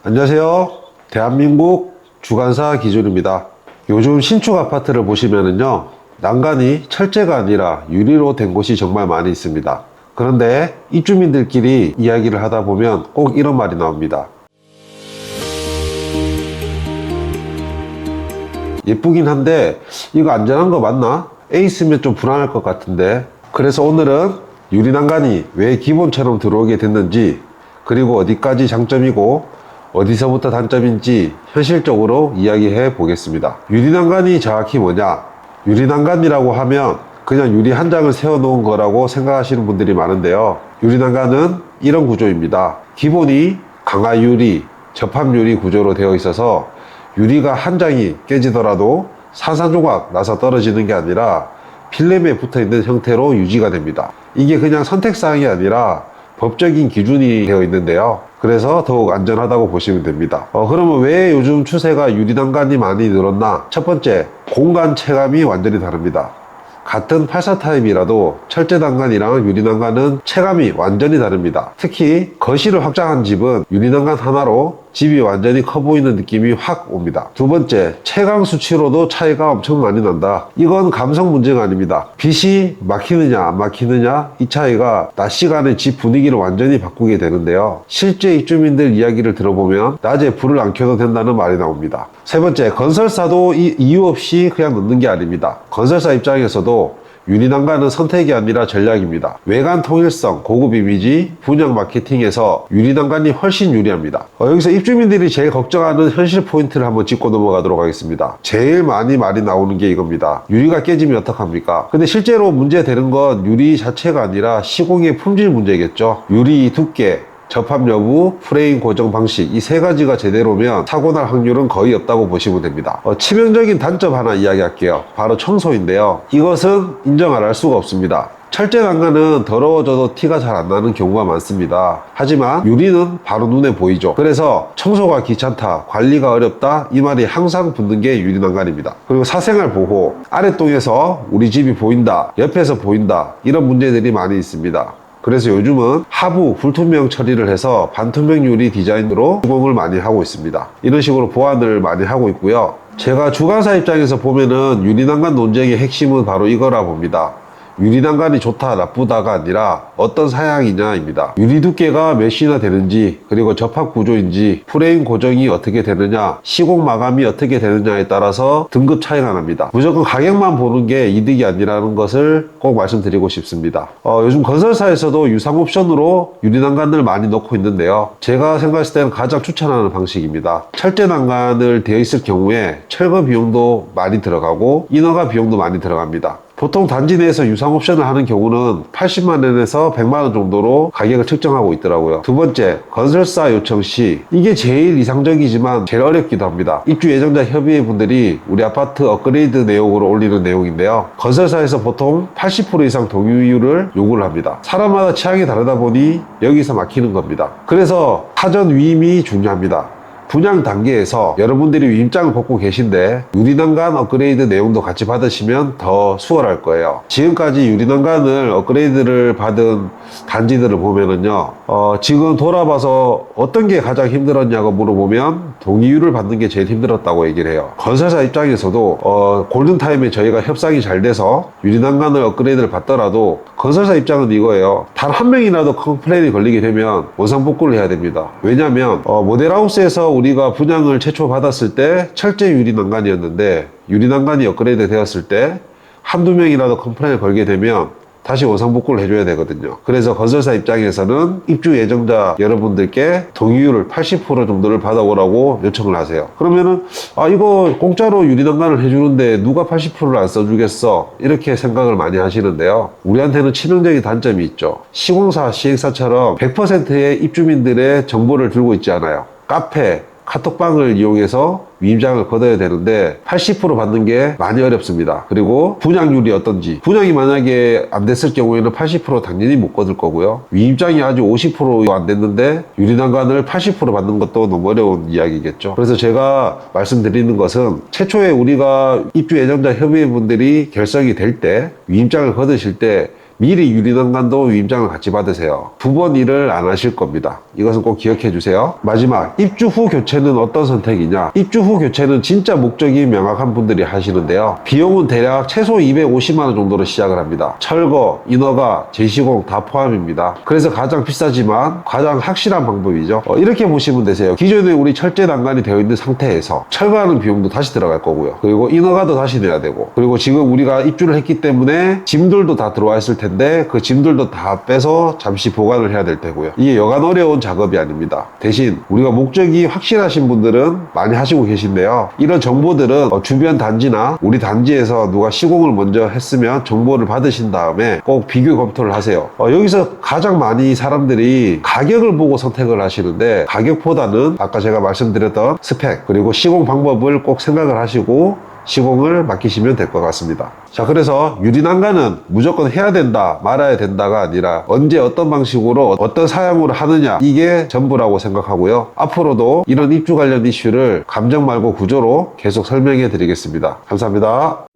안녕하세요. 대한민국 주간사 기준입니다. 요즘 신축 아파트를 보시면은요, 난간이 철제가 아니라 유리로 된 곳이 정말 많이 있습니다. 그런데 입주민들끼리 이야기를 하다 보면 꼭 이런 말이 나옵니다. 예쁘긴 한데 이거 안전한 거 맞나? 애 있으면 좀 불안할 것 같은데. 그래서 오늘은 유리 난간이 왜 기본처럼 들어오게 됐는지, 그리고 어디까지 장점이고 어디서부터 단점인지 현실적으로 이야기해 보겠습니다. 유리 난간이 정확히 뭐냐? 유리 난간이라고 하면 그냥 유리 한 장을 세워 놓은 거라고 생각하시는 분들이 많은데요, 유리 난간은 이런 구조입니다. 기본이 강화 유리, 접합 유리 구조로 되어 있어서 유리가 한 장이 깨지더라도 산산조각 나서 떨어지는 게 아니라 필름에 붙어 있는 형태로 유지가 됩니다. 이게 그냥 선택사항이 아니라 법적인 기준이 되어 있는데요, 그래서 더욱 안전하다고 보시면 됩니다. 그러면 왜 요즘 추세가 유리 난간이 많이 늘었나? 첫 번째, 공간 체감이 완전히 다릅니다. 같은 84 타입이라도 철제 난간이랑 유리 난간은 체감이 완전히 다릅니다. 특히 거실을 확장한 집은 유리 난간 하나로 집이 완전히 커 보이는 느낌이 확 옵니다. 두 번째, 채광 수치로도 차이가 엄청 많이 난다. 이건 감성 문제가 아닙니다. 빛이 막히느냐 안 막히느냐, 이 차이가 낮 시간에 집 분위기를 완전히 바꾸게 되는데요, 실제 입주민들 이야기를 들어보면 낮에 불을 안 켜도 된다는 말이 나옵니다. 세 번째, 건설사도 이유 없이 그냥 넣는 게 아닙니다. 건설사 입장에서도 유리 난간은 선택이 아니라 전략입니다. 외관 통일성, 고급 이미지, 분양 마케팅에서 유리 난간이 훨씬 유리합니다. 여기서 입주민들이 제일 걱정하는 현실 포인트를 한번 짚고 넘어가도록 하겠습니다. 제일 많이 말이 나오는 게 이겁니다. 유리가 깨지면 어떡합니까? 근데 실제로 문제되는 건 유리 자체가 아니라 시공의 품질 문제겠죠. 유리 두께, 접합 여부, 프레임 고정 방식, 이 세 가지가 제대로면 사고 날 확률은 거의 없다고 보시면 됩니다. 치명적인 단점 하나 이야기할게요. 바로 청소인데요, 이것은 인정 안 할 수가 없습니다. 철제 난간은 더러워져도 티가 잘 안 나는 경우가 많습니다. 하지만 유리는 바로 눈에 보이죠. 그래서 청소가 귀찮다, 관리가 어렵다, 이 말이 항상 붙는 게 유리 난간입니다. 그리고 사생활 보호, 아랫동에서 우리 집이 보인다, 옆에서 보인다, 이런 문제들이 많이 있습니다. 그래서 요즘은 하부 불투명 처리를 해서 반투명 유리 디자인으로 시공을 많이 하고 있습니다. 이런 식으로 보완을 많이 하고 있고요. 제가 주관사 입장에서 보면은 유리 난간 논쟁의 핵심은 바로 이거라 봅니다. 유리 난간이 좋다 나쁘다가 아니라 어떤 사양이냐입니다. 유리 두께가 몇이나 되는지, 그리고 접합 구조인지, 프레임 고정이 어떻게 되느냐, 시공 마감이 어떻게 되느냐에 따라서 등급 차이가 납니다. 무조건 가격만 보는 게 이득이 아니라는 것을 꼭 말씀드리고 싶습니다. 요즘 건설사에서도 유상 옵션으로 유리 난간을 많이 넣고 있는데요, 제가 생각했을 때는 가장 추천하는 방식입니다. 철제 난간을 되어 있을 경우에 철거 비용도 많이 들어가고 인허가 비용도 많이 들어갑니다. 보통 단지 내에서 유상 옵션을 하는 경우는 80만 원에서 100만 원 정도로 가격을 책정하고 있더라고요. 두 번째, 건설사 요청 시, 이게 제일 이상적이지만 제일 어렵기도 합니다. 입주 예정자 협의회 분들이 우리 아파트 업그레이드 내용으로 올리는 내용인데요, 건설사에서 보통 80% 이상 동의율을 요구를 합니다. 사람마다 취향이 다르다 보니 여기서 막히는 겁니다. 그래서 사전 위임이 중요합니다. 분양 단계에서 여러분들이 위임장을 받고 계신데 유리 난간 업그레이드 내용도 같이 받으시면 더 수월할 거예요. 지금까지 유리 난간을 업그레이드를 받은 단지들을 보면은요, 지금 돌아봐서 어떤 게 가장 힘들었냐고 물어보면 동의율을 받는 게 제일 힘들었다고 얘기를 해요. 건설사 입장에서도 골든타임에 저희가 협상이 잘 돼서 유리 난간을 업그레이드를 받더라도 건설사 입장은 이거예요. 단 한 명이라도 컴플레인이 걸리게 되면 원상복구를 해야 됩니다. 왜냐면 모델하우스에서 우리가 분양을 최초 받았을 때 철제 유리 난간이었는데, 유리 난간이 업그레이드 되었을 때 한두 명이라도 컴플레인을 걸게 되면 다시 원상복구를 해줘야 되거든요. 그래서 건설사 입장에서는 입주 예정자 여러분들께 동의율을 80% 정도를 받아오라고 요청을 하세요. 그러면은 이거 공짜로 유리 난간을 해주는데 누가 80%를 안 써주겠어, 이렇게 생각을 많이 하시는데요, 우리한테는 치명적인 단점이 있죠. 시공사, 시행사처럼 100%의 입주민들의 정보를 들고 있지 않아요. 카페, 카톡방을 이용해서 위임장을 걷어야 되는데 80% 받는 게 많이 어렵습니다. 그리고 분양률이 어떤지, 분양이 만약에 안 됐을 경우에는 80% 당연히 못 거둘 거고요, 위임장이 아주 50% 안 됐는데 유리 난간을 80% 받는 것도 너무 어려운 이야기겠죠. 그래서 제가 말씀드리는 것은 최초에 우리가 입주 예정자 협의회 분들이 결성이 될 때, 위임장을 거두실 때 미리 유리난간도 위임장을 같이 받으세요. 두 번 일을 안 하실 겁니다. 이것은 꼭 기억해 주세요. 마지막, 입주 후 교체는 어떤 선택이냐? 입주 후 교체는 진짜 목적이 명확한 분들이 하시는데요. 비용은 대략 최소 250만 원 정도로 시작을 합니다. 철거, 인허가, 재시공 다 포함입니다. 그래서 가장 비싸지만 가장 확실한 방법이죠. 이렇게 보시면 되세요. 기존에 우리 철제 난간이 되어 있는 상태에서 철거하는 비용도 다시 들어갈 거고요. 그리고 인허가도 다시 내야 되고, 그리고 지금 우리가 입주를 했기 때문에 짐들도 다 들어와 있을 텐데 그 짐들도 다 빼서 잠시 보관을 해야 될 테고요. 이게 여간 어려운 작업이 아닙니다. 대신 우리가 목적이 확실하신 분들은 많이 하시고 계신데요. 이런 정보들은 주변 단지나 우리 단지에서 누가 시공을 먼저 했으면 정보를 받으신 다음에 꼭 비교 검토를 하세요. 여기서 가장 많이 사람들이 가격을 보고 선택을 하시는데, 가격보다는 아까 제가 말씀드렸던 스펙 그리고 시공 방법을 꼭 생각을 하시고 시공을 맡기시면 될 것 같습니다. 자, 그래서 유리난간은 무조건 해야 된다 말아야 된다가 아니라 언제 어떤 방식으로 어떤 사양으로 하느냐, 이게 전부라고 생각하고요. 앞으로도 이런 입주 관련 이슈를 감정 말고 구조로 계속 설명해 드리겠습니다. 감사합니다.